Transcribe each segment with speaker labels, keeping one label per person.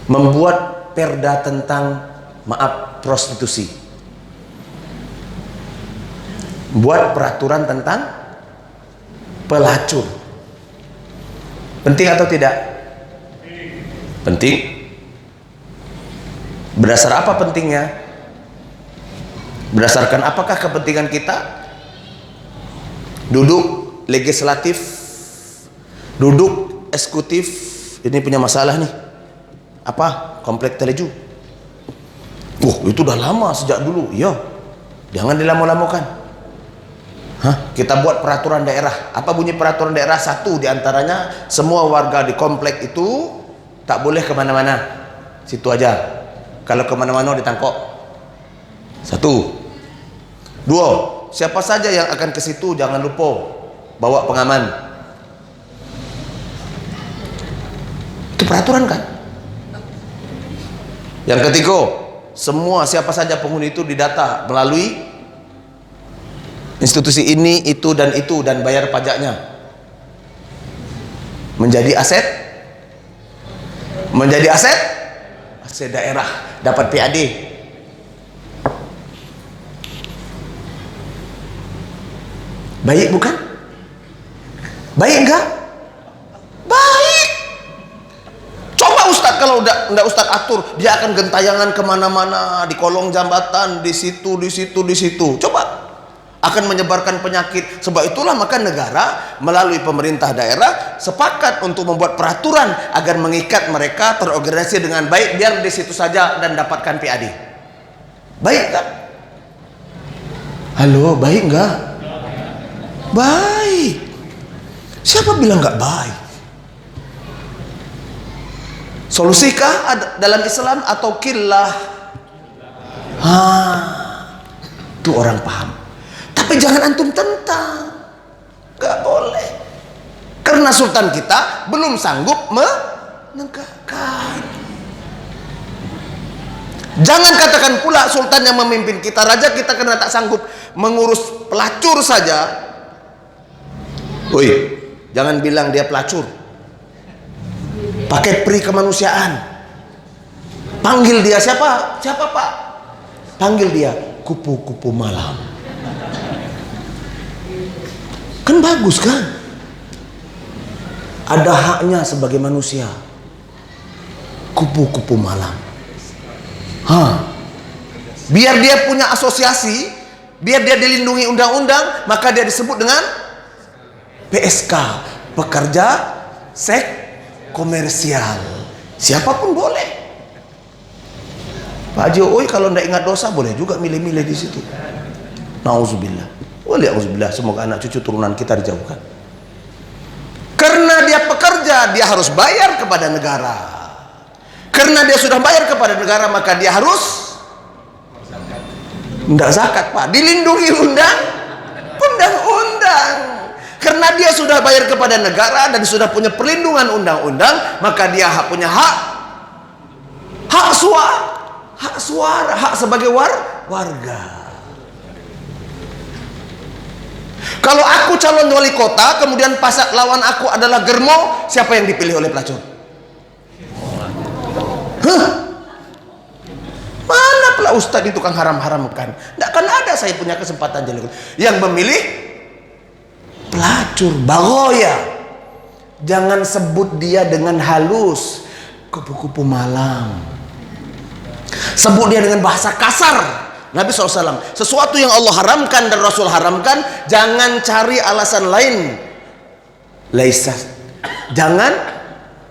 Speaker 1: membuat perda tentang prostitusi, buat peraturan tentang pelacur. Penting atau tidak? Penting. Berdasar apa pentingnya? Berdasarkan apakah kepentingan kita? Duduk legislatif, duduk eksekutif, ini punya masalah nih. Apa? Komplek Teleju. Itu udah lama, sejak dulu. Ya, jangan dilama-lamakan. Kita buat peraturan daerah. Apa bunyi peraturan daerah? Satu diantaranya, semua warga di komplek itu tak boleh kemana-mana. Situ aja. Kalau kemana-mana ditangkap. Satu. Dua, siapa saja yang akan ke situ jangan lupa bawa pengaman. Itu peraturan kan? Yang ketiga, semua siapa saja penghuni itu didata melalui institusi ini, itu dan bayar pajaknya. Menjadi aset daerah, dapat PAD. Baik bukan? Baik enggak? Baik. Coba Ustadz, kalau enggak Ustadz atur, dia akan gentayangan kemana-mana, di kolong jambatan, di situ. Coba, akan menyebarkan penyakit. Sebab itulah maka negara melalui pemerintah daerah sepakat untuk membuat peraturan agar mengikat mereka terorganisasi dengan baik, biar di situ saja dan dapatkan PAD. Baik enggak? Halo, baik enggak? Baik. Siapa bilang nggak baik? Solusikah dalam Islam atau killah? Itu orang paham. Tapi jangan antum tentang. Nggak boleh. Karena sultan kita belum sanggup menegakkan. Jangan katakan pula sultan yang memimpin kita, raja kita, karena tak sanggup mengurus pelacur saja. Jangan bilang dia pelacur. Pakai pri kemanusiaan. Panggil dia siapa? Siapa Pak? Panggil dia kupu-kupu malam. Kan bagus kan? Ada haknya sebagai manusia. Kupu-kupu malam. Biar dia punya asosiasi, biar dia dilindungi undang-undang, maka dia disebut dengan PSK, pekerja seks komersial. Siapapun boleh. Pak Haji kalau ndak ingat dosa boleh juga milih-milih di situ. Nauzubillah. Waliauzubillah, semoga anak cucu turunan kita dijauhkan. Karena dia pekerja, dia harus bayar kepada negara. Karena dia sudah bayar kepada negara, maka dia harus ndak zakat, Pak. Dilindungi undang-undang. Karena dia sudah bayar kepada negara dan sudah punya perlindungan undang-undang, maka dia punya hak suara, hak sebagai warga. Kalau aku calon wali kota, kemudian pasak lawan aku adalah germo, siapa yang dipilih oleh pelacur? Mana pula ustadz itu tukang haram-haramkan? Tidak akan ada saya punya kesempatan jadi yang memilih pelacur, bagoya. Jangan sebut dia dengan halus, kupu-kupu malam. Sebut dia dengan bahasa kasar. Nabi SAW, sesuatu yang Allah haramkan dan Rasul haramkan, jangan cari alasan lain. Jangan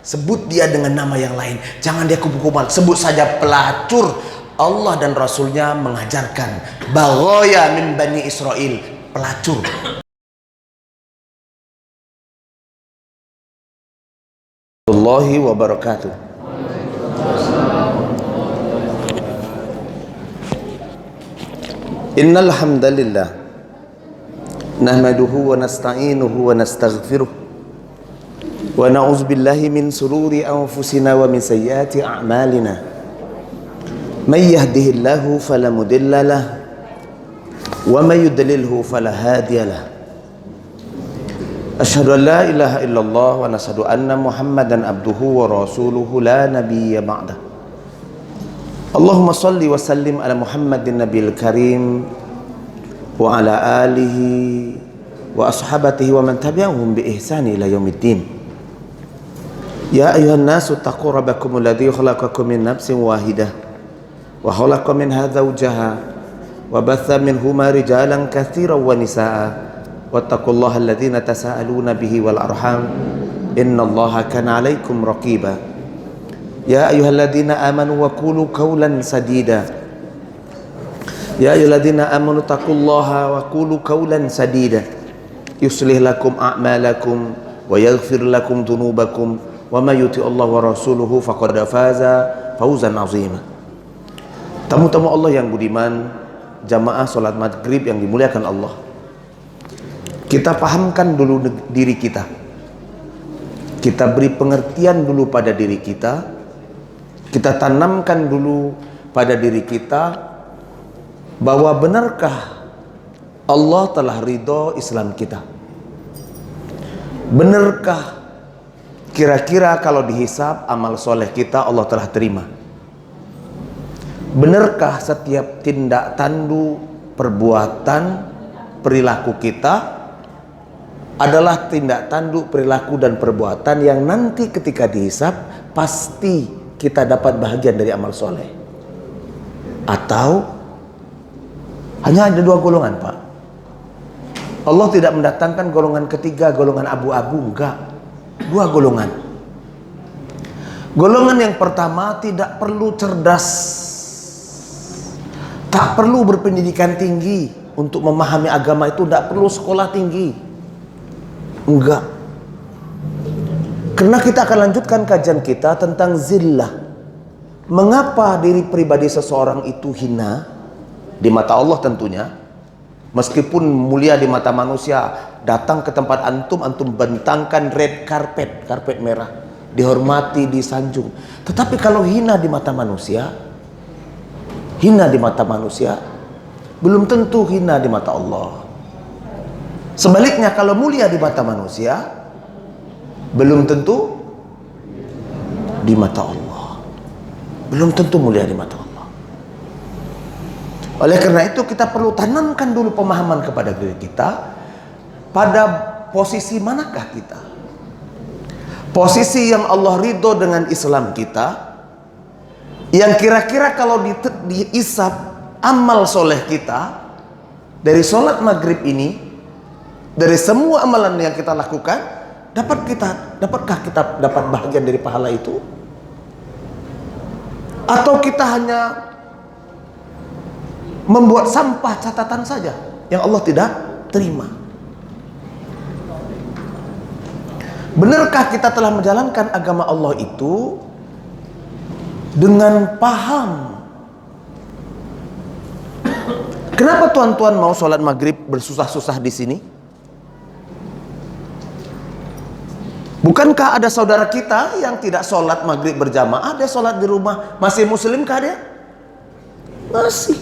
Speaker 1: sebut dia dengan nama yang lain. Jangan dia kupu-kupu malam, sebut saja pelacur. Allah dan Rasulnya mengajarkan bagoya min Bani Israel, pelacur. Warahmatullahi wabarakatuh. Innal hamdalillah nahmaduhu wa nasta'inuhu wa nastaghfiruh wa na'udzu billahi min sururi anfusina wa min sayyiati a'malina. May yahdihillahu fala mudilla lahu wa may yudlilhu fala hadiya lahu. Asyhadu an la ilaha illallah wa nashhadu anna Muhammadan abduhu wa rasuluhu la nabiyya ba'dah. Allahumma salli wa sallim ala Muhammadin Nabil Karim wa ala alihi wa ashabatihi wa man tabi'ahum bi ihsani ila yaumiddin. Ya ayuhan nasu taqu rabbakum alladhi khalaqakum min nafsin wahidah wa khalaqa minha zawjaha wa batha minhuma rijalan katsiran wa nisaa wattaqullaha alladhina tasaaluna bihi wal arham innallaha kana 'alaikum raqiba. Ya ayyuhalladzina amanu wa qulu qawlan sadida. Ya ayyuhalladzina amanu taqullaha wa qulu qawlan sadida. Yuslih lakum a'malakum wa yaghfir lakum dhunubakum wa may yuti'illah wa rasuluhu faqad faza fawzan 'azima. Tamu-tamu Allah yang budiman, jamaah salat maghrib yang dimuliakan Allah. Kita pahamkan dulu diri kita. Kita beri pengertian dulu pada diri kita. Kita tanamkan dulu pada diri kita bahwa benarkah Allah telah ridho Islam kita? Benarkah kira-kira kalau dihisab amal soleh kita Allah telah terima? Benarkah setiap tindak tanduk, perbuatan, perilaku kita adalah tindak tanduk, perilaku dan perbuatan yang nanti ketika dihisab pasti kita dapat bahagian dari amal soleh? Atau hanya ada dua golongan, Pak? Allah tidak mendatangkan golongan ketiga, golongan abu-abu, enggak. Dua golongan. Golongan yang pertama tidak perlu cerdas, tak perlu berpendidikan tinggi untuk memahami agama itu, tidak perlu sekolah tinggi, enggak. Karena kita akan lanjutkan kajian kita tentang zillah. Mengapa diri pribadi seseorang itu hina di mata Allah tentunya. Meskipun mulia di mata manusia, datang ke tempat antum, antum bentangkan red carpet, karpet merah, dihormati, disanjung. Tetapi kalau hina di mata manusia, belum tentu hina di mata Allah. Sebaliknya kalau mulia di mata manusia, belum tentu di mata Allah. Belum tentu mulia di mata Allah. Oleh karena itu kita perlu tanamkan dulu pemahaman kepada diri kita. Pada posisi manakah kita? Posisi yang Allah ridho dengan Islam kita, yang kira-kira kalau dihisab amal soleh kita dari sholat maghrib ini, dari semua amalan yang kita lakukan, dapatkah kita dapat bahagian dari pahala itu? Atau kita hanya membuat sampah catatan saja yang Allah tidak terima? Benarkah kita telah menjalankan agama Allah itu dengan paham? Kenapa tuan-tuan mau sholat maghrib bersusah-susah di sini? Bukankah ada saudara kita yang tidak sholat maghrib berjamaah, dia sholat di rumah, masih muslimkah dia? Masih.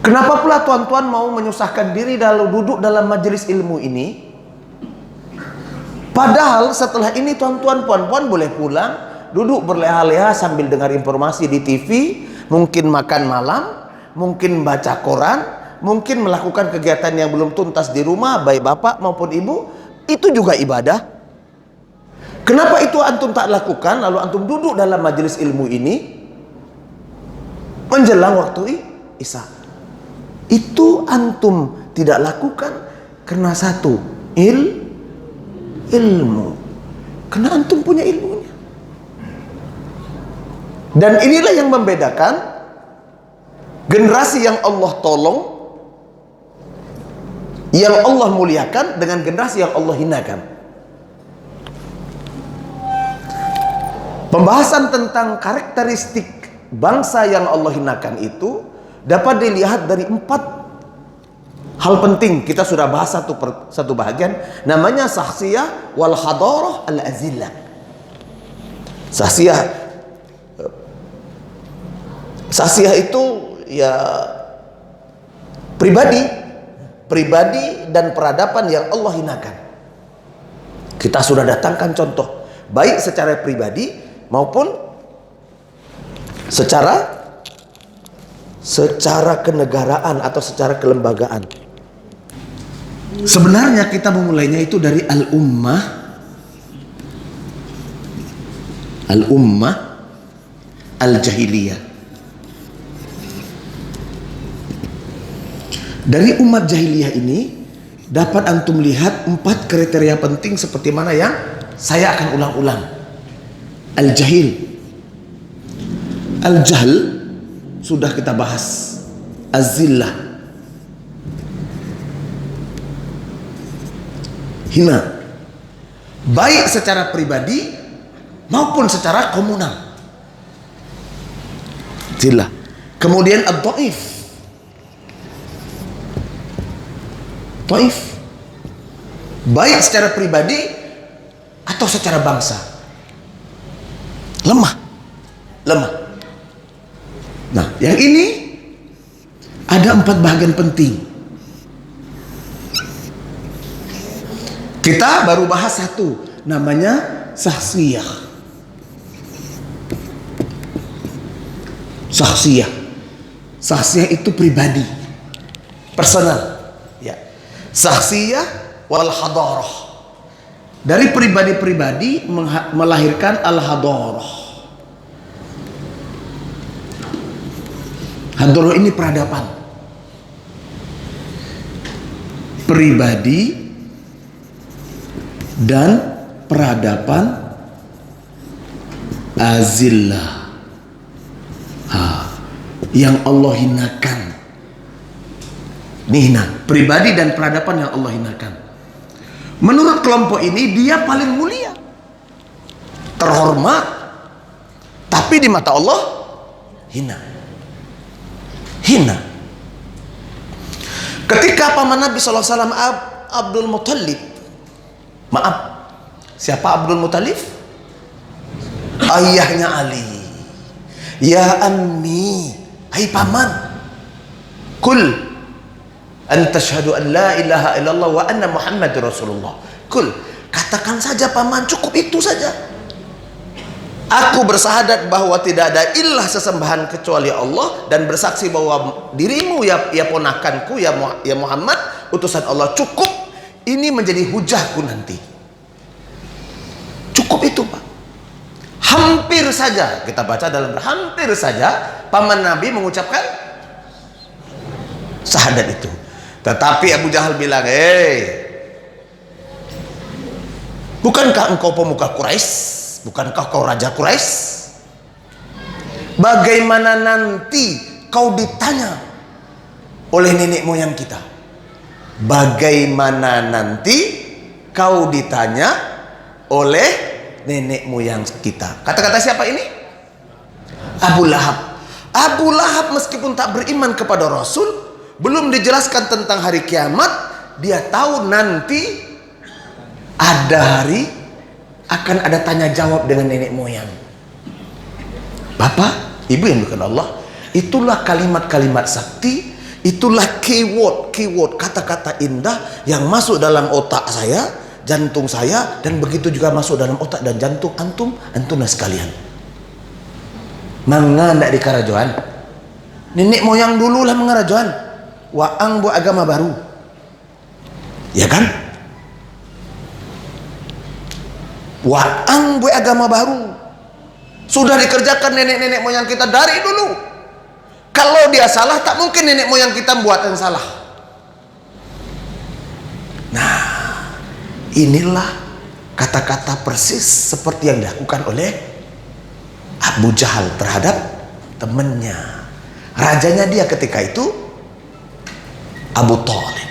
Speaker 1: Kenapa pula tuan-tuan mau menyusahkan diri dalam duduk dalam majelis ilmu ini? Padahal setelah ini tuan-tuan, puan-puan boleh pulang, duduk berleha-leha sambil dengar informasi di TV, mungkin makan malam, mungkin baca koran, mungkin melakukan kegiatan yang belum tuntas di rumah, baik bapak maupun ibu. Itu juga ibadah. Kenapa itu antum tak lakukan, lalu antum duduk dalam majelis ilmu ini menjelang waktu isya? Itu antum tidak lakukan karena satu, ilmu. Karena antum punya ilmunya. Dan inilah yang membedakan generasi yang Allah tolong, yang Allah muliakan, dengan generasi yang Allah hinakan. Pembahasan tentang karakteristik bangsa yang Allah hinakan itu dapat dilihat dari 4 hal penting. Kita sudah bahas satu bahagian, namanya sahsiyah wal hadarah al azillah. Sahsiyah itu ya pribadi dan peradaban yang Allah hinakan. Kita sudah datangkan contoh, baik secara pribadi maupun secara kenegaraan atau secara kelembagaan. Sebenarnya kita memulainya itu dari al-ummah al-jahiliyah. Dari umat jahiliyah ini dapat antum lihat 4 kriteria penting seperti mana yang saya akan ulang-ulang. Al-jahil, al-jahl sudah kita bahas. Az-zillah, hina, baik secara pribadi maupun secara komunal. Zillah. Kemudian ad-dhaif, dhaif, baik secara pribadi atau secara bangsa. Lemah. Nah, yang ini ada 4 bagian penting. Kita baru bahas 1, namanya sahsiyah. Sahsiyah itu pribadi, personal. Ya. Sahsiyah wal hadarah. Dari pribadi-pribadi melahirkan al-hadarah. Hadarah ini peradaban. Pribadi dan peradaban azillah. Yang Allah hinakan. Hina, pribadi dan peradaban yang Allah hinakan. Menurut kelompok ini dia paling mulia, terhormat, tapi di mata Allah hina. Ketika paman Nabi SAW Abdul Muttalib, maaf, siapa Abdul Muttalib? Ayahnya Ali. Ya ammi, hai paman, kul anta syahadu an la ilaha illallah wa anna muhammadur rasulullah. Kul, katakan saja paman, cukup itu saja. Aku bersahadat bahwa tidak ada ilah sesembahan kecuali Allah, dan bersaksi bahwa dirimu ya ponakanku ya Muhammad utusan Allah. Cukup, ini menjadi hujahku nanti. Cukup itu, Pak. Hampir saja kita baca dalam hampir saja paman Nabi mengucapkan syahadat itu. Tetapi Abu Jahal bilang, bukankah engkau pemuka Quraisy? Bukankah kau raja Quraisy? Bagaimana nanti kau ditanya oleh nenek moyang kita? Bagaimana nanti kau ditanya oleh nenek moyang kita? Kata-kata siapa ini? Abu Lahab. Abu Lahab meskipun tak beriman kepada Rasul, belum dijelaskan tentang hari kiamat, dia tahu nanti ada hari akan ada tanya jawab dengan nenek moyang. Bapak, ibu yang dimuliakan Allah, itulah kalimat-kalimat sakti, itulah keyword kata-kata indah yang masuk dalam otak saya, jantung saya, dan begitu juga masuk dalam otak dan jantung antumlah sekalian. Mangga ndak di karajoan. Nenek moyang dulu lah mengarajoan. Waang buat agama baru. Ya kan? Waang buat agama baru. Sudah dikerjakan nenek-nenek moyang kita dari dulu. Kalau dia salah, tak mungkin nenek moyang kita buat yang salah. Nah, inilah kata-kata persis seperti yang dilakukan oleh Abu Jahal terhadap temannya. Rajanya dia ketika itu Abu Thalib,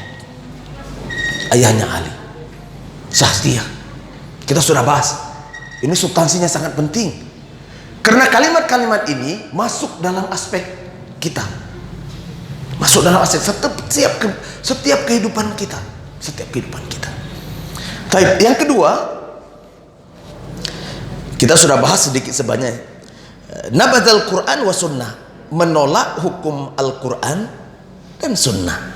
Speaker 1: ayahnya Ali. Sahsiyah kita sudah bahas. Ini substansinya sangat penting, karena kalimat-kalimat ini masuk dalam aspek kita, masuk dalam aspek setiap kehidupan kita, Baik, yang kedua kita sudah bahas sedikit sebanyak nabadzal Quran wa sunnah, menolak hukum Al-Quran dan sunnah.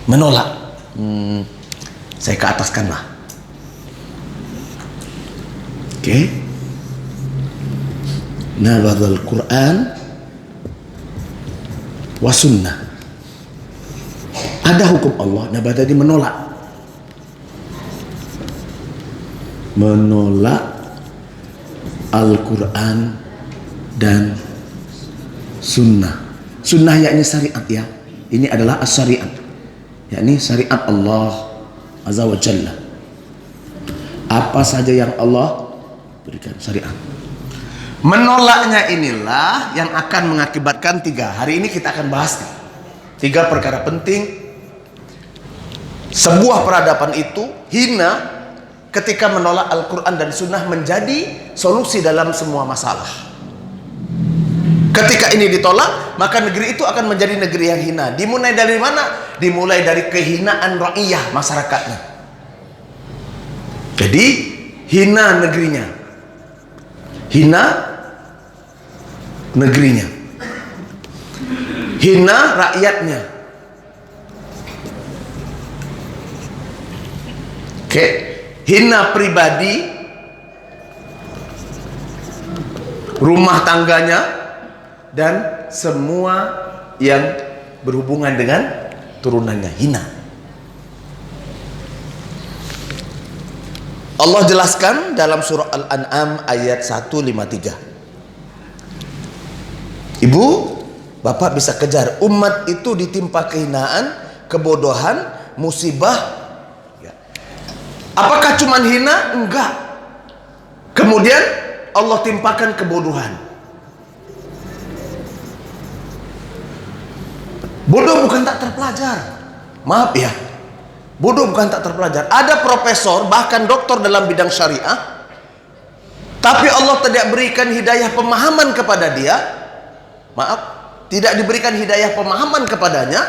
Speaker 1: Menolak, saya ke ataskan lah. Oke. nabadhal Quran wa sunnah. Ada hukum Allah, nabadha di menolak. Menolak Al-Quran dan sunnah. Sunnah yakni syariat ya. Ini adalah as-syariat, yakni syariat Allah Azza wa Jalla. Apa saja yang Allah berikan syariat. Menolaknya inilah yang akan mengakibatkan tiga. Hari ini kita akan bahas tiga perkara penting. Sebuah peradaban itu hina ketika menolak Al-Quran dan Sunnah menjadi solusi dalam semua masalah. Ketika ini ditolak, maka negeri itu akan menjadi negeri yang hina. Dimulai dari mana? Dimulai dari kehinaan rakyat masyarakatnya. Jadi hina negerinya, hina negerinya, hina rakyatnya. Oke, hina pribadi, rumah tangganya, dan semua yang berhubungan dengan turunannya hina. Allah jelaskan dalam surah Al-An'am ayat 153. Ibu, bapak bisa kejar umat itu ditimpa kehinaan, kebodohan, musibah. Apakah cuma hina? Enggak. Kemudian Allah timpakan kebodohan. Bodoh bukan tak terpelajar. Maaf ya, bodoh bukan tak terpelajar. Ada profesor bahkan doktor dalam bidang syariah, tapi Allah tidak berikan hidayah pemahaman kepada dia. Maaf, tidak diberikan hidayah pemahaman kepadanya,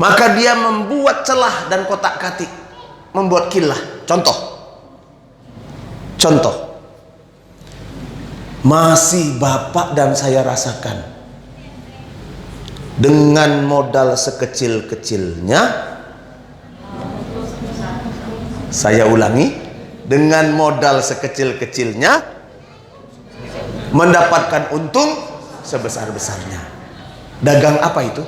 Speaker 1: maka dia membuat celah dan kotak-katik, membuat kilah. Contoh masih bapak dan saya rasakan. Dengan modal sekecil-kecilnya, saya ulangi, dengan modal sekecil-kecilnya mendapatkan untung sebesar-besarnya. Dagang apa itu?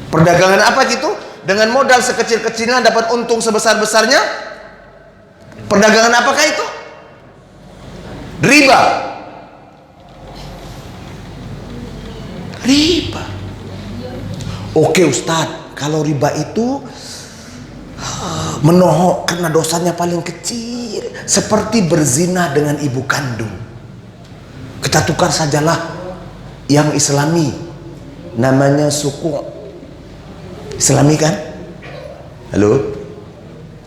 Speaker 1: Perdagangan apa gitu? Dengan modal sekecil-kecilnya dapat untung sebesar-besarnya. Perdagangan apakah itu? Riba. Riba. Oke Ustadz, kalau riba itu menohok karena dosanya paling kecil, seperti berzina dengan ibu kandung. Kita tukar sajalah yang islami, namanya suku islami kan? Halo?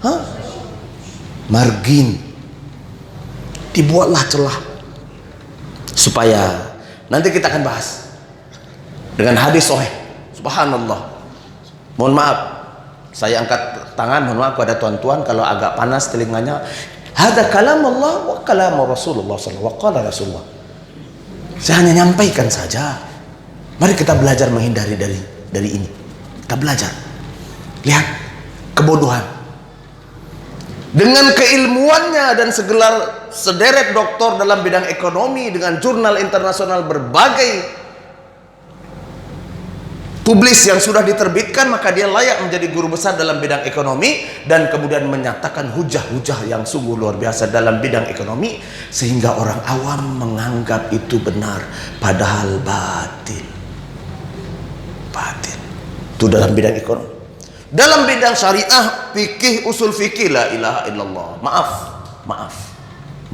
Speaker 1: Hah? Margin. Dibuatlah celah supaya nanti kita akan bahas dengan hadis sahih. Subhanallah. Mohon maaf, saya angkat tangan, mohon maaf kepada tuan-tuan kalau agak panas telinganya. Hada kalam Allah wa kalam Rasulullah sallallahu alaihi wasallam. Saya hanya nyampaikan saja. Mari kita belajar menghindari dari ini. Kita belajar. Lihat kebodohan. Dengan keilmuannya dan segelar sederet doktor dalam bidang ekonomi dengan jurnal internasional berbagai publis yang sudah diterbitkan, maka dia layak menjadi guru besar dalam bidang ekonomi dan kemudian menyatakan hujah-hujah yang sungguh luar biasa dalam bidang ekonomi sehingga orang awam menganggap itu benar padahal batil. Itu dalam bidang ekonomi. Dalam bidang syariah, fikih, usul fikih, la ilaha illallah.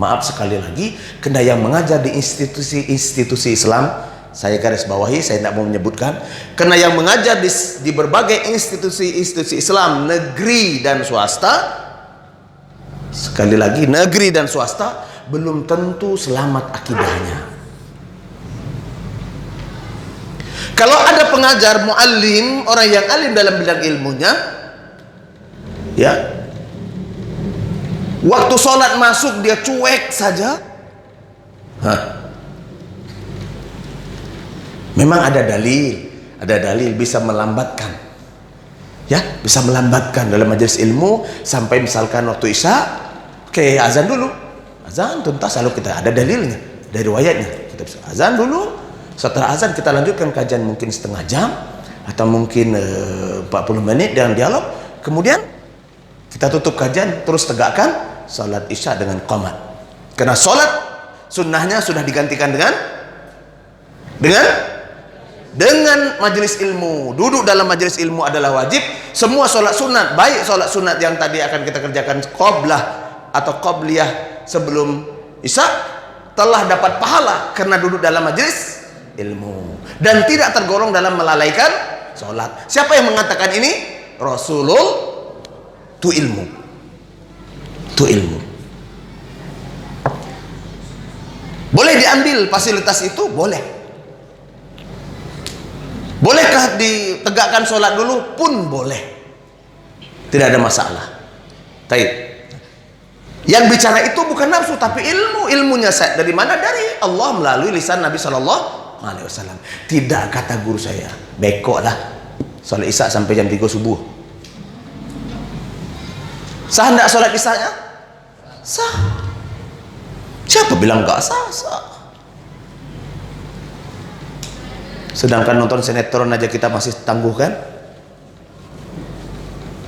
Speaker 1: Maaf sekali lagi, kena yang mengajar di institusi Islam, saya garis bawahi, saya tidak mau menyebutkan, karena yang mengajar di berbagai institusi Islam, negeri dan swasta, sekali lagi negeri dan swasta, belum tentu selamat akidahnya. Kalau ada pengajar, muallim, orang yang alim dalam bidang ilmunya, ya, waktu sholat masuk dia cuek saja, memang ada dalil bisa melambatkan, ya, bisa melambatkan dalam majelis ilmu sampai misalkan waktu isya, oke, azan dulu, azan tuntas, lalu kita ada dalilnya dari riwayatnya, kita bisa azan dulu. Setelah azan kita lanjutkan kajian mungkin setengah jam atau mungkin 40 menit dengan dialog. Kemudian kita tutup kajian, terus tegakkan salat isya dengan qamat. Karena salat sunnahnya sudah digantikan dengan majelis ilmu. Duduk dalam majelis ilmu adalah wajib. Semua salat sunat, baik salat sunat yang tadi akan kita kerjakan qablah atau qabliyah sebelum isya, telah dapat pahala karena duduk dalam majelis ilmu dan tidak tergolong dalam melalaikan salat. Siapa yang mengatakan ini? Rasulul tu ilmu. Tu ilmu. Boleh diambil fasilitas itu? Boleh. Bolehkah ditegakkan sholat dulu? Pun boleh. Tidak ada masalah. Taib. Yang bicara itu bukan nafsu tapi ilmu. Ilmunya dari mana? Dari Allah melalui lisan Nabi SAW. Tidak kata guru saya, bekok lah sholat isya sampai jam 3 subuh. Sah enggak sholat isyanya? Sah. Siapa bilang enggak sah? Sah. Sedangkan nonton sinetron aja kita masih tangguh kan?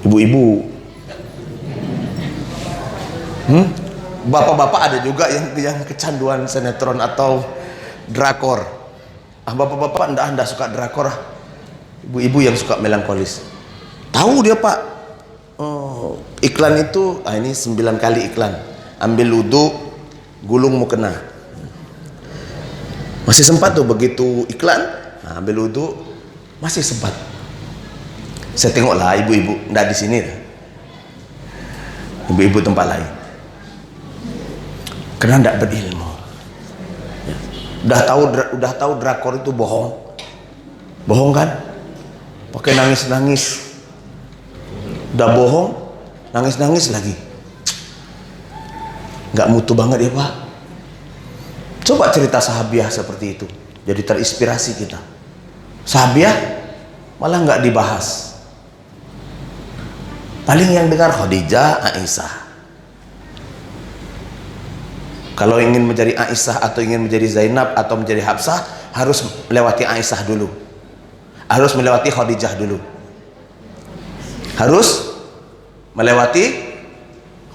Speaker 1: Ibu-ibu, bapak-bapak ada juga yang kecanduan sinetron atau drakor. Bapak-bapak anda suka drakor. Ibu-ibu yang suka melankolis. Tahu dia pak, iklan itu, ini 9 kali iklan. Ambil wudu, gulung mukena. Masih sempat tuh begitu iklan. Ambil wudu masih sempat. Saya tengoklah ibu-ibu enggak di sini, ibu-ibu tempat lain, karena enggak berilmu. Udah tahu drakor itu bohong kan? Pakai nangis-nangis, udah bohong, nangis-nangis lagi. Nggak mutu banget ya pak. Coba cerita sahabiah seperti itu, jadi terinspirasi kita. Sahabiah malah nggak dibahas, paling yang dengar Khadijah, Aisyah. Kalau ingin menjadi Aisyah atau ingin menjadi Zainab atau menjadi Hafsah, harus melewati Aisyah dulu, harus melewati Khadijah dulu, harus melewati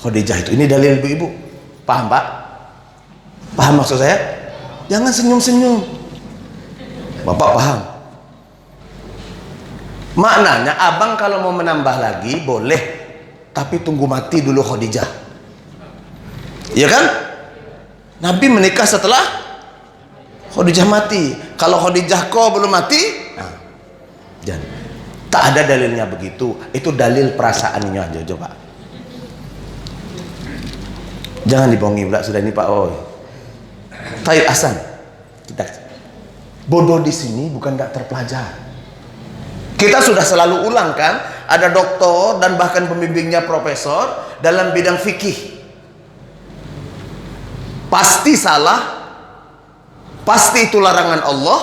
Speaker 1: Khadijah itu. Ini dalil ibu-ibu, paham pak? Paham maksud saya? Jangan senyum-senyum. Bapak paham? Maknanya abang kalau mau menambah lagi boleh, tapi tunggu mati dulu Khadijah. Iya kan? Nabi menikah setelah Khadijah mati. Kalau Khadijah belum mati, jangan. Tak ada dalilnya begitu. Itu dalil perasaannya aja coba. Jangan dibohongi pula sudah ini Pak. Taib Hasan. Kita bodoh di sini bukan tidak terpelajar. Kita sudah selalu ulang kan, ada doktor dan bahkan pembimbingnya profesor dalam bidang fikih. Pasti salah, pasti itu larangan Allah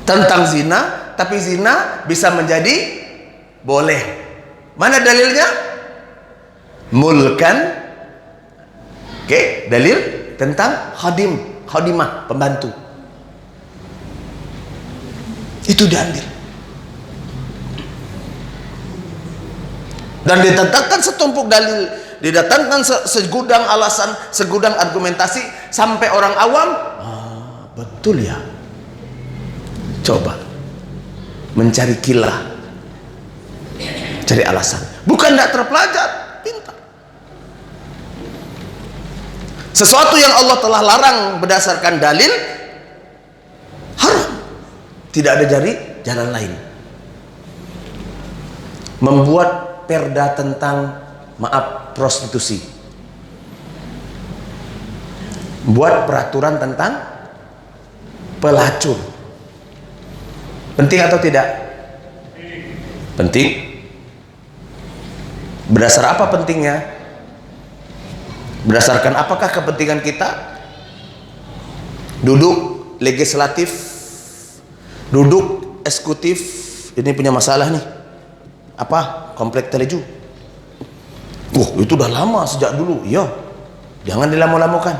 Speaker 1: tentang zina, tapi zina bisa menjadi boleh. Mana dalilnya? Mulkan. Oke, dalil tentang khadimah, pembantu. Itu diambil. Dan didatangkan setumpuk dalil, didatangkan segudang alasan, segudang argumentasi, sampai orang awam, betul ya. Coba mencari kilah, cari alasan. Bukan tidak terpelajar, pintar. Sesuatu yang Allah telah larang berdasarkan dalil, haram. Tidak ada jalan lain. Membuat perda tentang prostitusi, buat peraturan tentang pelacur, penting atau tidak? Penting. Berdasar apa pentingnya? Berdasarkan apakah kepentingan kita? Duduk legislatif, duduk eksekutif ini punya masalah nih. Apa? Komplek Teleju. Itu udah lama sejak dulu. Iya. Jangan dilamo-lamokan.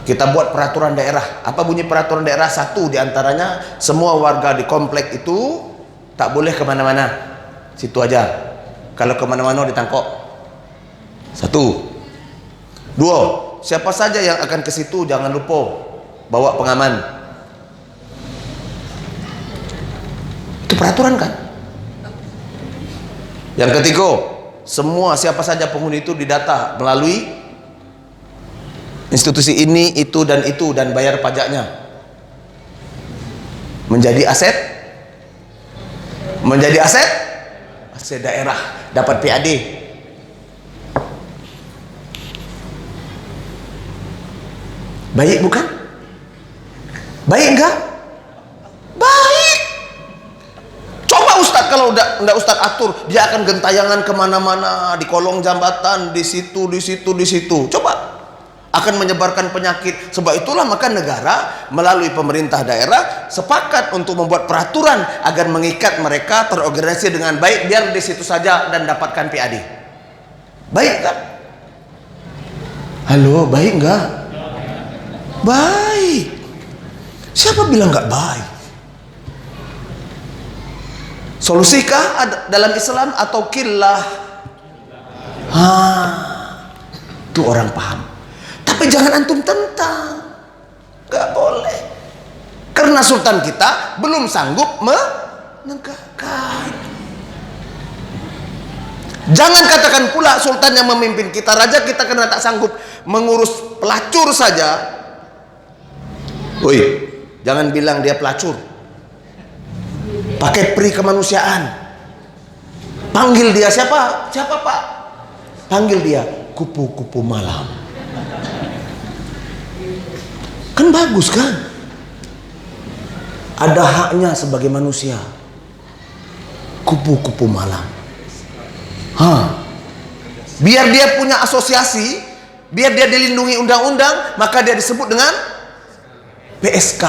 Speaker 1: Kita buat peraturan daerah. Apa bunyi peraturan daerah? Satu diantaranya, semua warga di komplek itu tak boleh kemana-mana. Situ aja. Kalau kemana-mana ditangkap. Satu. Dua, siapa saja yang akan ke situ jangan lupa bawa pengaman. Itu peraturan kan? Yang ketiga, semua siapa saja penghuni itu didata melalui institusi ini, itu dan bayar pajaknya. Menjadi aset daerah, dapat PAD. Baik bukan? Baik enggak? Baik. Coba Ustadz, kalau udah Ustadz atur, dia akan gentayangan kemana-mana, di kolong jambatan, di situ. Coba. Akan menyebarkan penyakit. Sebab itulah maka negara melalui pemerintah daerah sepakat untuk membuat peraturan agar mengikat mereka terorganisasi dengan baik, biar di situ saja dan dapatkan PAD. Baik kan? Halo, baik enggak? Baik. Siapa bilang enggak baik? Solusikah dalam Islam atau killah? Itu orang paham. Tapi jangan antum tentang. Gak boleh. Karena sultan kita belum sanggup menegakkan. Jangan katakan pula sultan yang memimpin kita, raja kita, karena tak sanggup mengurus pelacur saja. Woi, jangan bilang dia pelacur. Pakai pri kemanusiaan. Panggil dia siapa? Siapa Pak? Panggil dia kupu-kupu malam. Kan bagus kan? Ada haknya sebagai manusia. Kupu-kupu malam. Biar dia punya asosiasi, biar dia dilindungi undang-undang, maka dia disebut dengan PSK,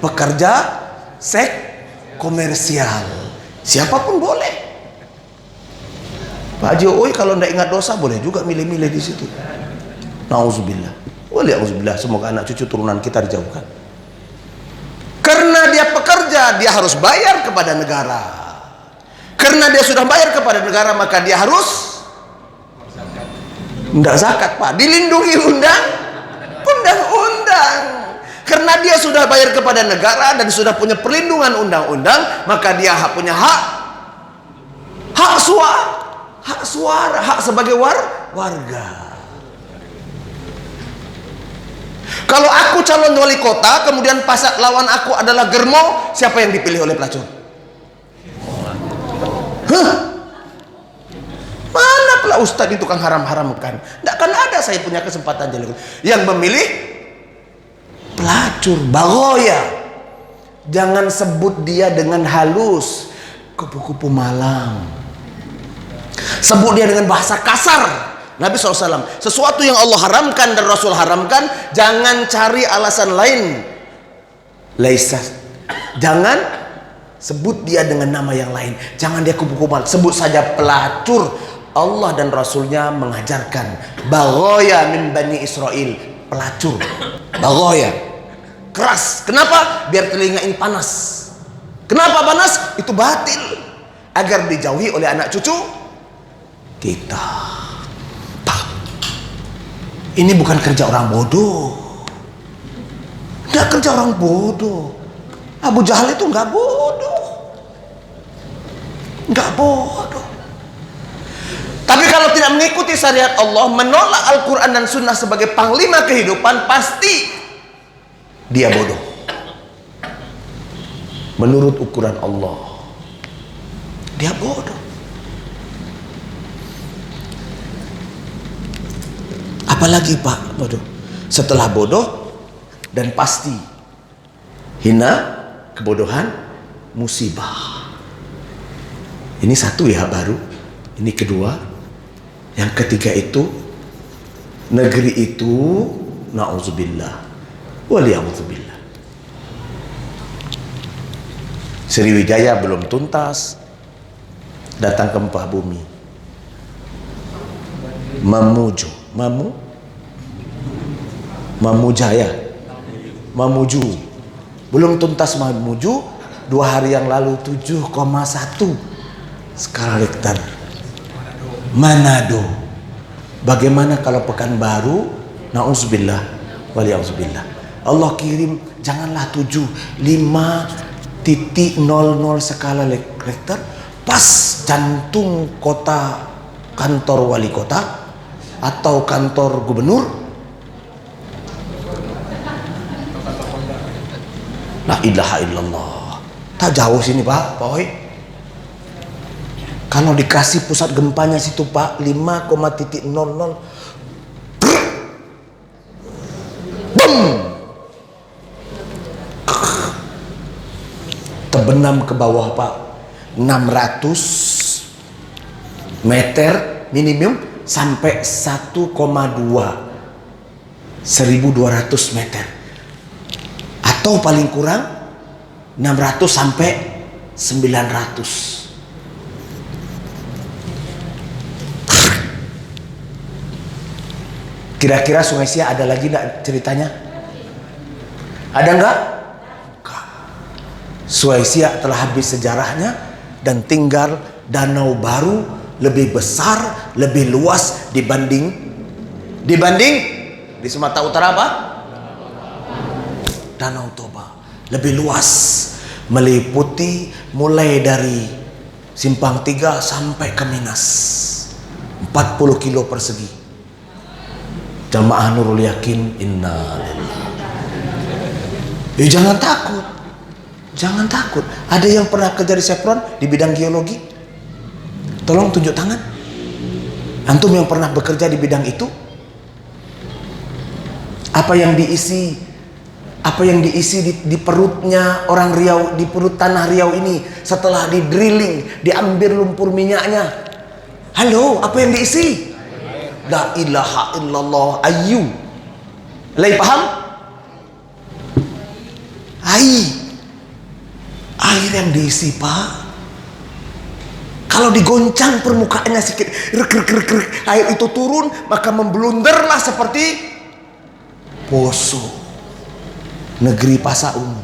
Speaker 1: pekerja seks komersial. Siapapun boleh. Pak Haji Oi kalau tidak ingat dosa boleh juga milih-milih di situ. Nauzubillah. Waliauzubillah, semoga anak cucu turunan kita dijauhkan. Karena dia pekerja, dia harus bayar kepada negara. Karena dia sudah bayar kepada negara, maka dia harus tidak zakat Pak, dilindungi undang-undang. Karena dia sudah bayar kepada negara dan sudah punya perlindungan undang-undang, maka dia punya hak suara, hak sebagai warga. Kalau aku calon wali kota, kemudian pasak lawan aku adalah germo, siapa yang dipilih oleh pelacur? Mana pula ustadz itu kan haram-haramkan? Tidak akan ada saya punya kesempatan jadi yang memilih pelacur, bagoya. Jangan sebut dia dengan halus, kupu-kupu malam. Sebut dia dengan bahasa kasar. Nabi SAW, sesuatu yang Allah haramkan dan Rasul haramkan, jangan cari alasan lain. Laisa, jangan sebut dia dengan nama yang lain. Jangan dia kupu-kupu malam, sebut saja pelacur. Allah dan Rasulnya mengajarkan bagoya min Bani Israel, pelacur, bagoya, keras. Kenapa? Biar telinga ini panas. Kenapa panas? Itu batil, agar dijauhi oleh anak cucu kita. Ini bukan kerja orang bodoh. Tidak kerja orang bodoh. Abu Jahal itu nggak bodoh. Nggak bodoh. Tapi kalau tidak mengikuti syariat Allah, menolak Al-Quran dan Sunnah sebagai panglima kehidupan, pasti dia bodoh. Menurut ukuran Allah, dia bodoh. Apalagi Pak bodoh? Setelah bodoh dan pasti hina, kebodohan, musibah. Ini satu ya baru. Ini kedua. Yang ketiga itu negeri itu na'udzubillah waliya'udzubillah. Sriwijaya belum tuntas, datang gempa bumi. Mamuju Mamujaya, Mamuju. Belum tuntas Mamuju, 2 hari yang lalu 7,1 skala Richter. Manado. Bagaimana kalau Pekanbaru? Nauzubillah waliyauzubillah. Allah kirim janganlah 7, 5,00 skala Richter, pas jantung kota, kantor wali kota atau kantor gubernur. La ilaha illallah. Tak jauh sini Pak Oi. Kalau dikasih pusat gempanya situ Pak 5,00, bum, terbenam ke bawah Pak, 600 meter minimum sampai 1,2, 1.200 meter, atau paling kurang 600 sampai 900. Kira-kira Sungai Siak ada lagi enggak ceritanya? Ada enggak? Sungai Siak telah habis sejarahnya dan tinggal danau baru lebih besar, lebih luas dibanding di Sumatera Utara apa? Danau Toba lebih luas, meliputi mulai dari Simpang 3 sampai ke Minas, 40 kilo persegi. Jamaah Nurul Yakin, inna lillahi. Jangan takut, jangan takut. Ada yang pernah kerja di Chevron di bidang geologi? Tolong tunjuk tangan. Antum yang pernah bekerja di bidang itu? Apa yang diisi di perutnya orang Riau, di perut tanah Riau ini setelah di drilling, diambil lumpur minyaknya? Halo, apa yang diisi? La ilaha illallah. Ayu. Lai paham? Air yang diisi Pak. Kalau digoncang permukaannya sedikit, air itu turun, maka membelunderlah seperti Poso, negeri Pasar Ungu,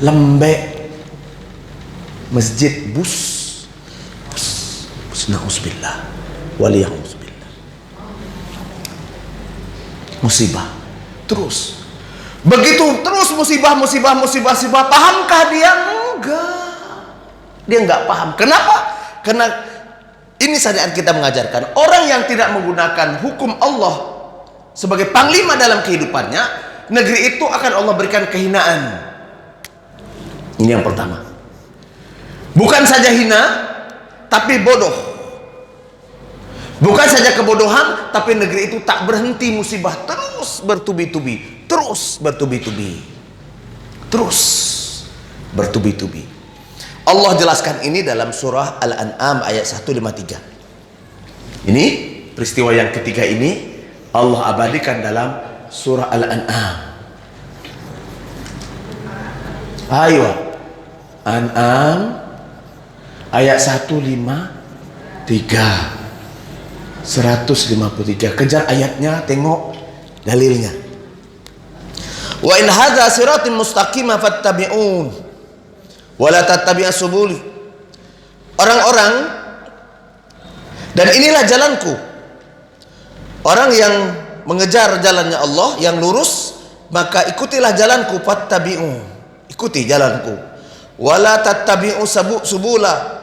Speaker 1: Lembek, Masjid Bus, na'uzubillah waliyahzubillah. Musibah terus, begitu terus musibah. Pahamkah dia? Dia enggak paham. Kenapa? Karena ini syariat kita mengajarkan orang yang tidak menggunakan hukum Allah sebagai panglima dalam kehidupannya, negeri itu akan Allah berikan kehinaan. Ini yang pertama. Bukan saja hina, tapi bodoh. Bukan saja kebodohan, tapi negeri itu tak berhenti musibah, terus bertubi-tubi, terus bertubi-tubi. Allah jelaskan ini dalam surah Al-An'am ayat 153. Ini peristiwa yang ketiga ini Allah abadikan dalam surah Al-An'am. Ayo, An'am ayat 153. 153. Kejar ayatnya, tengok dalilnya. Wa in hadza siratim mustaqima fattabi'un wa la tattabi'as subul. Orang-orang, dan inilah jalanku. Orang yang mengejar jalannya Allah yang lurus, maka ikutilah jalanku, fattabi'un. Ikuti jalanku. Wa la tattabi'u subula.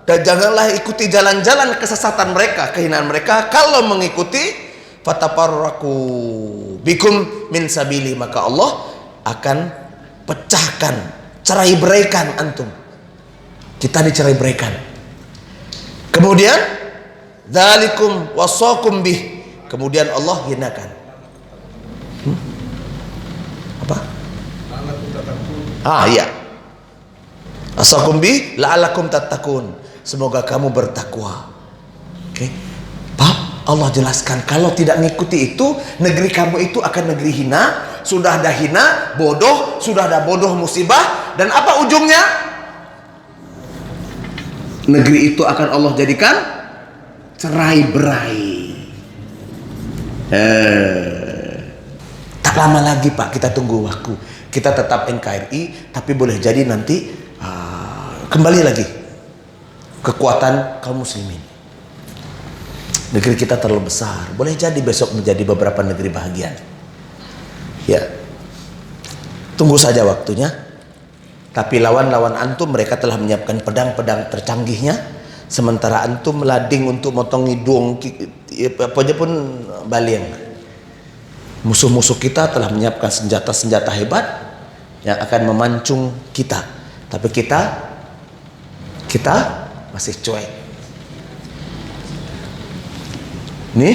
Speaker 1: Dan janganlah ikuti jalan-jalan kesesatan mereka, kehinaan mereka. Kalau mengikuti, fatafarraqu bikum min sabili, maka Allah akan pecahkan, cerai beraikan antum. Kita dicerai beraikan. Kemudian dzalikum wasaqum bih, kemudian Allah hinakan. Apa? Iya. Asaqum bih la'alakum tattaqun. Semoga kamu bertakwa. Oke. Pak, Allah jelaskan kalau tidak mengikuti itu, negeri kamu itu akan negeri hina. Sudah ada hina, bodoh, sudah ada bodoh, musibah, dan apa ujungnya? Negeri itu akan Allah jadikan cerai berai. Tak lama lagi Pak, kita tunggu waktu. Kita tetap NKRI, tapi boleh jadi nanti kembali lagi kekuatan kaum muslimin. Negeri kita terlalu besar, boleh jadi besok menjadi beberapa negeri bahagian. Ya, tunggu saja waktunya. Tapi lawan-lawan antum mereka telah menyiapkan pedang-pedang tercanggihnya, sementara antum lading untuk motong hidung apa aja pun baliang. Musuh-musuh kita telah menyiapkan senjata-senjata hebat yang akan memancung kita, tapi kita masih cuek. Ini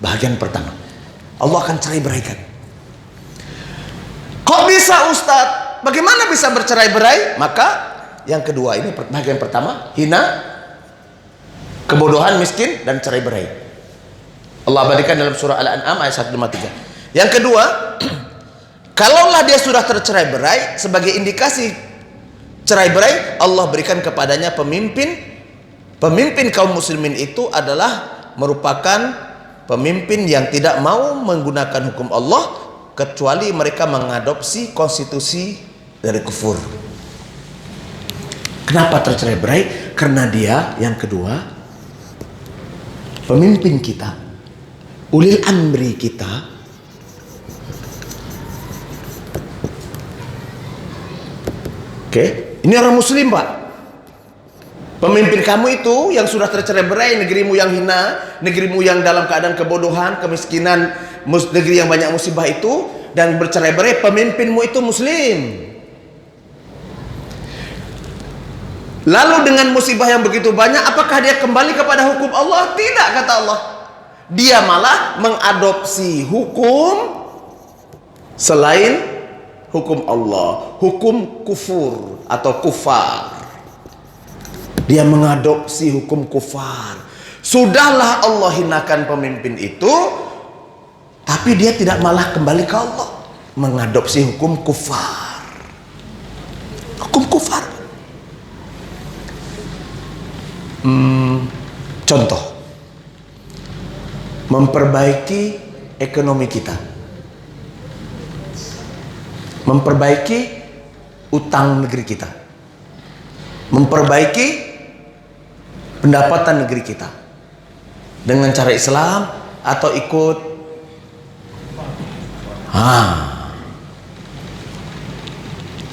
Speaker 1: bagian pertama. Allah akan cerai beraikan. Kok bisa Ustadz? Bagaimana bisa bercerai berai? Maka yang kedua ini bagian pertama, hina, kebodohan, miskin, dan cerai berai. Allah abadikan dalam surah Al-An'am ayat 153. Yang kedua, kalaulah dia sudah tercerai berai, sebagai indikasi cerai berai, Allah berikan kepadanya pemimpin. Pemimpin kaum muslimin itu adalah merupakan pemimpin yang tidak mau menggunakan hukum Allah kecuali mereka mengadopsi konstitusi dari kufur. Kenapa tercerai berai? Karena dia, yang kedua, pemimpin kita, ulil amri kita, oke, ini orang muslim Pak. Pemimpin kamu itu yang sudah tercerai berai, negerimu yang hina, negerimu yang dalam keadaan kebodohan, kemiskinan, negeri yang banyak musibah itu, dan bercerai berai, pemimpinmu itu muslim. Lalu dengan musibah yang begitu banyak, apakah dia kembali kepada hukum Allah? Tidak, kata Allah. Dia malah mengadopsi hukum selain hukum Allah, hukum kufur atau kufar. Dia mengadopsi hukum kufar. Sudahlah Allah hinakan pemimpin itu, tapi dia tidak malah kembali ke Allah, mengadopsi hukum kufar. Hukum kufar. Contoh, memperbaiki ekonomi kita, memperbaiki utang negeri kita, memperbaiki pendapatan negeri kita dengan cara Islam atau ikut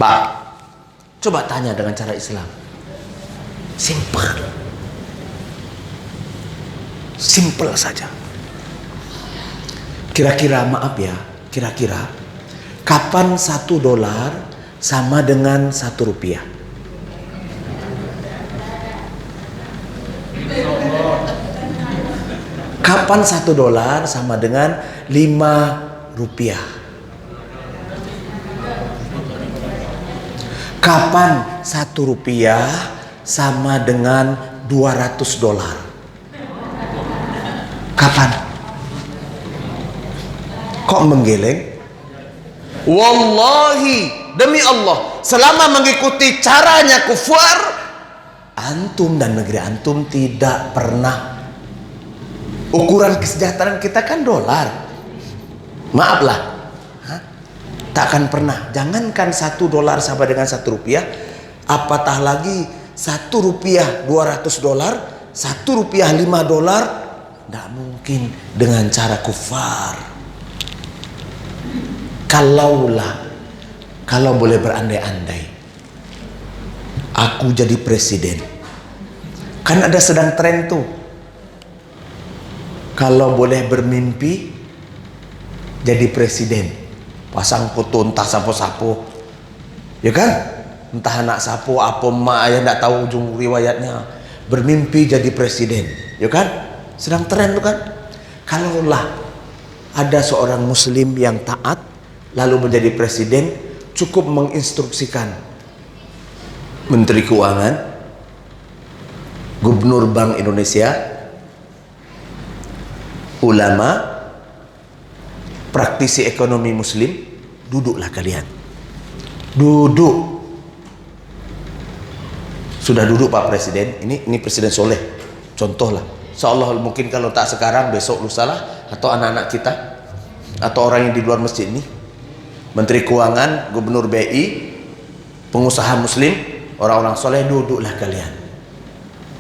Speaker 1: Pak, coba tanya dengan cara Islam. Simple saja. Kira-kira, maaf ya, kira-kira kapan $1 sama dengan Rp1? Kapan $1 sama dengan Rp5? Kapan Rp1 sama dengan $200? Kapan? Kok menggeleng? Wallahi, demi Allah, selama mengikuti caranya kufar, antum dan negeri antum tidak pernah. Ukuran kesejahteraan kita kan dolar. Maaflah, takkan pernah. Jangankan $1 sama dengan Rp1, apatah lagi Rp1 $200, Rp1 $5, tidak mungkin dengan cara kufar. Kalau boleh berandai-andai, aku jadi presiden, kan ada sedang tren tuh, kalau boleh bermimpi jadi presiden, pasang foto entah sapo-sapo, ya kan, entah anak sapo apa emak yang tidak tahu ujung riwayatnya, bermimpi jadi presiden, ya kan, sedang tren tuh kan. Kalaulah ada seorang muslim yang taat lalu menjadi presiden, cukup menginstruksikan Menteri Keuangan, Gubernur Bank Indonesia, ulama, praktisi ekonomi muslim, duduklah kalian. Duduk. Sudah duduk Pak Presiden, ini Presiden Soleh, contohlah Insyaallah mungkin kalau tak sekarang, besok lusa lah, atau anak-anak kita, atau orang yang di luar masjid ini, Menteri Keuangan, Gubernur BI, pengusaha muslim, orang-orang soleh, duduklah kalian.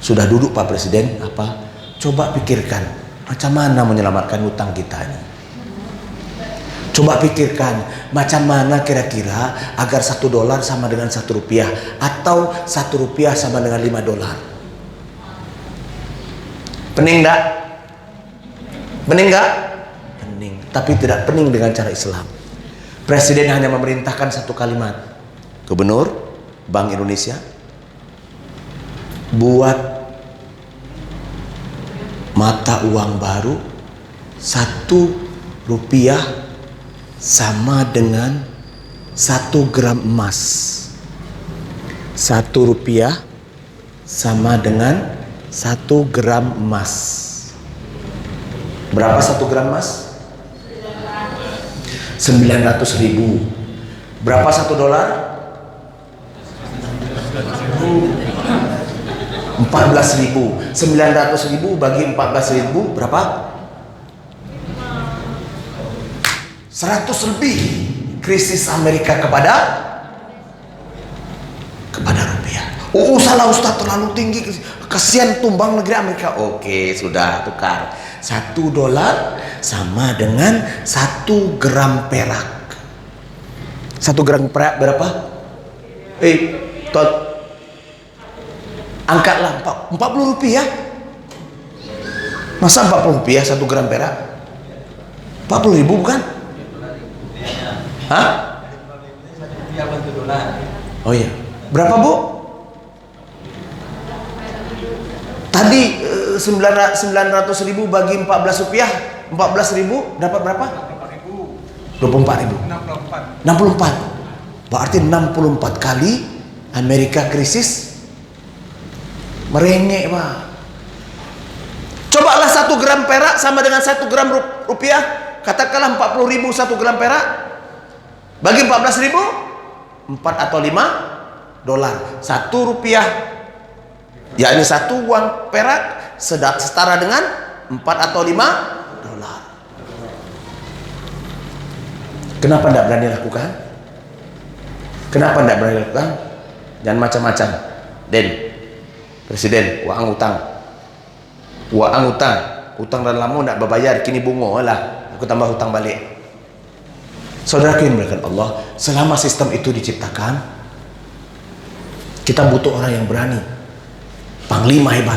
Speaker 1: Sudah duduk Pak Presiden, apa? Coba pikirkan, macam mana menyelamatkan hutang kita ini. Coba pikirkan, macam mana kira-kira agar $1 sama dengan Rp1, atau Rp1 sama dengan $5. Pening enggak? Pening enggak? Pening, tapi tidak pening dengan cara Islam. Presiden hanya memerintahkan satu kalimat. Gubernur Bank Indonesia, buat mata uang baru Rp1 sama dengan 1 gram emas. Rp1 sama dengan 1 gram emas. Berapa 1 gram emas? 900.000. Berapa $1? 14.000. 900.000 bagi 14.000 berapa? 100 lebih. Krisis Amerika kepada rupiah. Salah Ustaz, terlalu tinggi, kasihan tumbang negeri Amerika. Oke, sudah tukar. $1 sama dengan 1 gram perak. 1 gram perak berapa? Tot, angkatlah Rp40. Masa Rp40 1 gram perak? 40.000 bukan? Hah? Oh iya. Berapa Bu? Tadi 900.000 bagi Rp14, 14.000 dapat berapa? 24.000. 64. Berarti 64 kali Amerika krisis merengek, Pak. Cobalah 1 gram perak sama dengan 1 gram rupiah. Katakanlah 40.000 1 gram perak bagi 14.000, 4 atau $5. Rp1, yakni 1 uang perak setara dengan 4 atau $5. Kenapa tidak berani lakukan? Kenapa tidak berani lakukan? Jangan macam-macam. Presiden, uang utang, utang dan lama tidak berbayar, kini bunga lah, aku tambah hutang balik. Saudara yang dimuliakan Allah, selama sistem itu diciptakan, kita butuh orang yang berani, panglima hebat,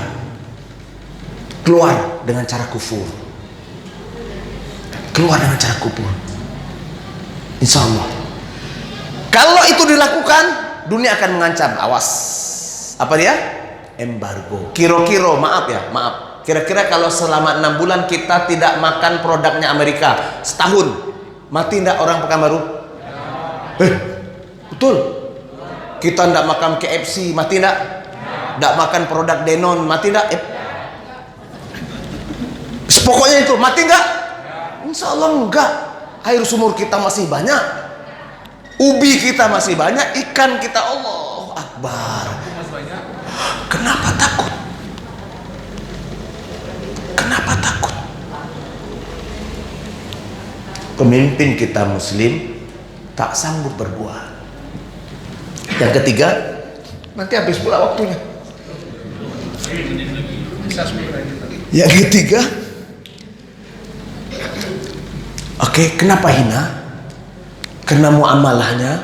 Speaker 1: keluar dengan cara kufur, insya Allah. Kalau itu dilakukan, dunia akan mengancam, awas, apa dia? Embargo. Kira-kira kalau selama 6 bulan kita tidak makan produknya Amerika, setahun mati tidak orang Pekanbaru? Betul. Kita tidak makan KFC, mati tidak? Tidak makan produk Denon, mati tidak? Pokoknya itu, mati enggak? Insya Allah enggak. Air sumur kita masih banyak, ubi kita masih banyak, ikan kita, Allahu Akbar. Kenapa takut? Kenapa takut? Pemimpin kita muslim tak sanggup berbuat. Yang ketiga, nanti habis pula waktunya. Yang ketiga, kenapa hina? Karena muamalahnya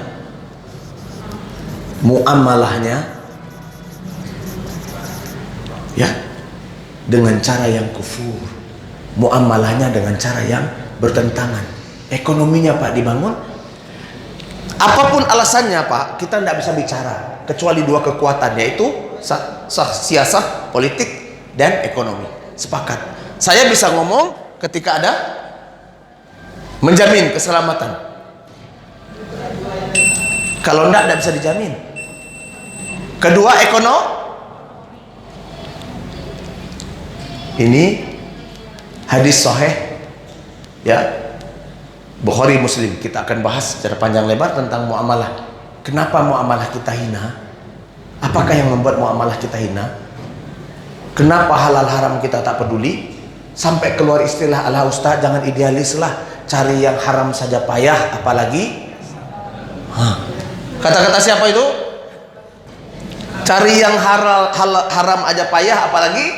Speaker 1: ya dengan cara yang kufur, muamalahnya dengan cara yang bertentangan. Ekonominya Pak dibangun, apapun alasannya Pak, kita tidak bisa bicara kecuali 2 kekuatan, yaitu siasah, politik, dan ekonomi. Sepakat. Saya bisa ngomong ketika ada menjamin keselamatan. Kalau tidak bisa dijamin. Kedua, ini hadis sahih ya, Bukhari Muslim. Kita akan bahas secara panjang lebar tentang muamalah. Kenapa muamalah kita hina? Apakah yang membuat muamalah kita hina? Kenapa halal haram kita tak peduli? Sampai keluar istilah, ala ustaz jangan idealis lah, cari yang haram saja payah, apalagi kata-kata siapa itu? Cari yang haram aja payah, apalagi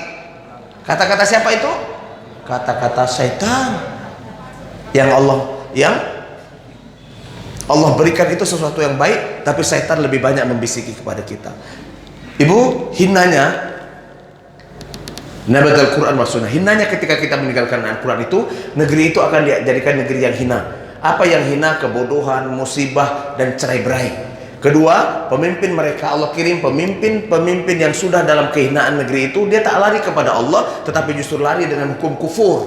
Speaker 1: kata-kata siapa itu? Kata-kata syaitan. Yang Allah berikan itu sesuatu yang baik, tapi syaitan lebih banyak membisiki kepada kita. Ibu, hinanya Nabat Al-Quran wa Sunnah, hinanya ketika kita meninggalkan Al-Quran itu, negeri itu akan dijadikan negeri yang hina. Apa yang hina? Kebodohan, musibah, dan cerai-berai. Kedua, pemimpin mereka, Allah kirim pemimpin yang sudah dalam kehinaan negeri itu, dia tak lari kepada Allah, tetapi justru lari dengan hukum kufur.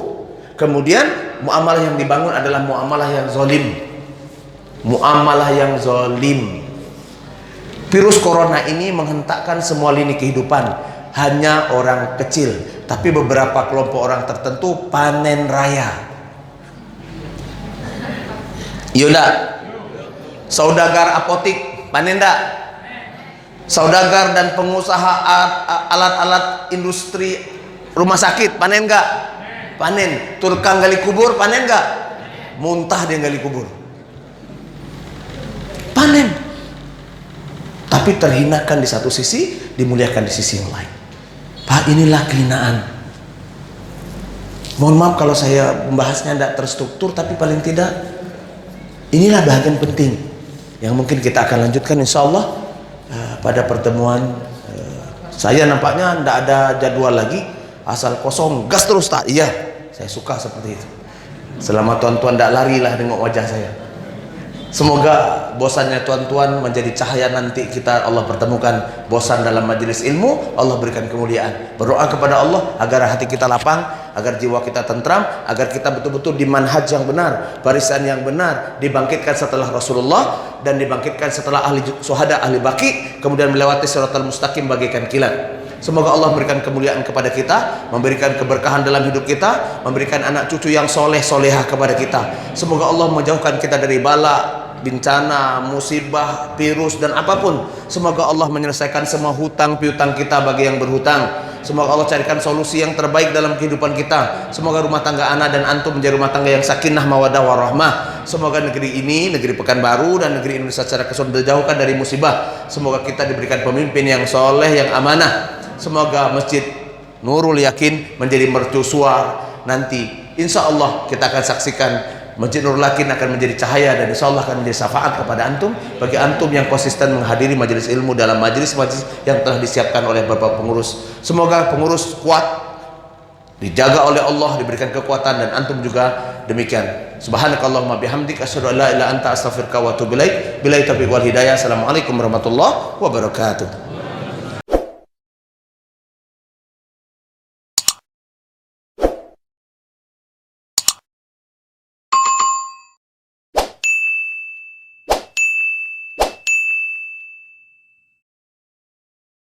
Speaker 1: Kemudian muamalah yang dibangun adalah muamalah yang zalim. Muamalah yang zalim. Virus corona ini menghentakkan semua lini kehidupan. Hanya orang kecil, tapi beberapa kelompok orang tertentu panen raya. Iya enggak? Saudagar apotik panen enggak? Saudagar dan pengusaha alat-alat industri rumah sakit panen enggak? Panen. Tukang gali kubur panen enggak? Muntah dia gali kubur. Panen. Tapi terhinakan di satu sisi, dimuliakan di sisi yang lain. Pak, inilah kehinaan. Mohon maaf kalau saya membahasnya tidak terstruktur, tapi paling tidak inilah bahagian penting yang mungkin kita akan lanjutkan insya Allah pada pertemuan. Saya nampaknya tidak ada jadwal lagi, asal kosong gas terus tak? Iya, saya suka seperti itu. Selama tuan-tuan tidak larilah tengok wajah saya. Semoga bosannya tuan-tuan menjadi cahaya nanti kita Allah pertemukan. Bosan dalam majelis ilmu, Allah berikan kemuliaan. Berdoa kepada Allah agar hati kita lapang, agar jiwa kita tentram, agar kita betul-betul di manhaj yang benar, barisan yang benar, dibangkitkan setelah Rasulullah dan dibangkitkan setelah ahli syuhada, ahli baqi, kemudian melewati siratal mustaqim bagaikan kilat. Semoga Allah memberikan kemuliaan kepada kita, memberikan keberkahan dalam hidup kita, memberikan anak cucu yang soleh solehah kepada kita. Semoga Allah menjauhkan kita dari bala, bencana, musibah, virus dan apapun. Semoga Allah menyelesaikan semua hutang piutang kita bagi yang berhutang. Semoga Allah carikan solusi yang terbaik dalam kehidupan kita. Semoga rumah tangga anak dan antum menjadi rumah tangga yang sakinah mawaddah warahmah. Semoga negeri ini, negeri Pekanbaru dan negeri Indonesia secara keseluruhan dijauhkan dari musibah. Semoga kita diberikan pemimpin yang soleh, yang amanah. Semoga Masjid Nurul Yakin menjadi mercusuar nanti. Insya Allah kita akan saksikan Masjid Nurul Yakin akan menjadi cahaya dan insya Allah akan menjadi syafaat kepada antum, bagi antum yang konsisten menghadiri majelis ilmu dalam majelis-majelis yang telah disiapkan oleh Bapak pengurus. Semoga pengurus kuat, dijaga oleh Allah, diberikan kekuatan, dan antum juga demikian. Subhanakallahumma bihamdik asyhadu an la ilaha illa anta astaghfiruka wa atubu ilaik. Billahi taufiq wal hidayah. Assalamualaikum warahmatullahi wabarakatuh.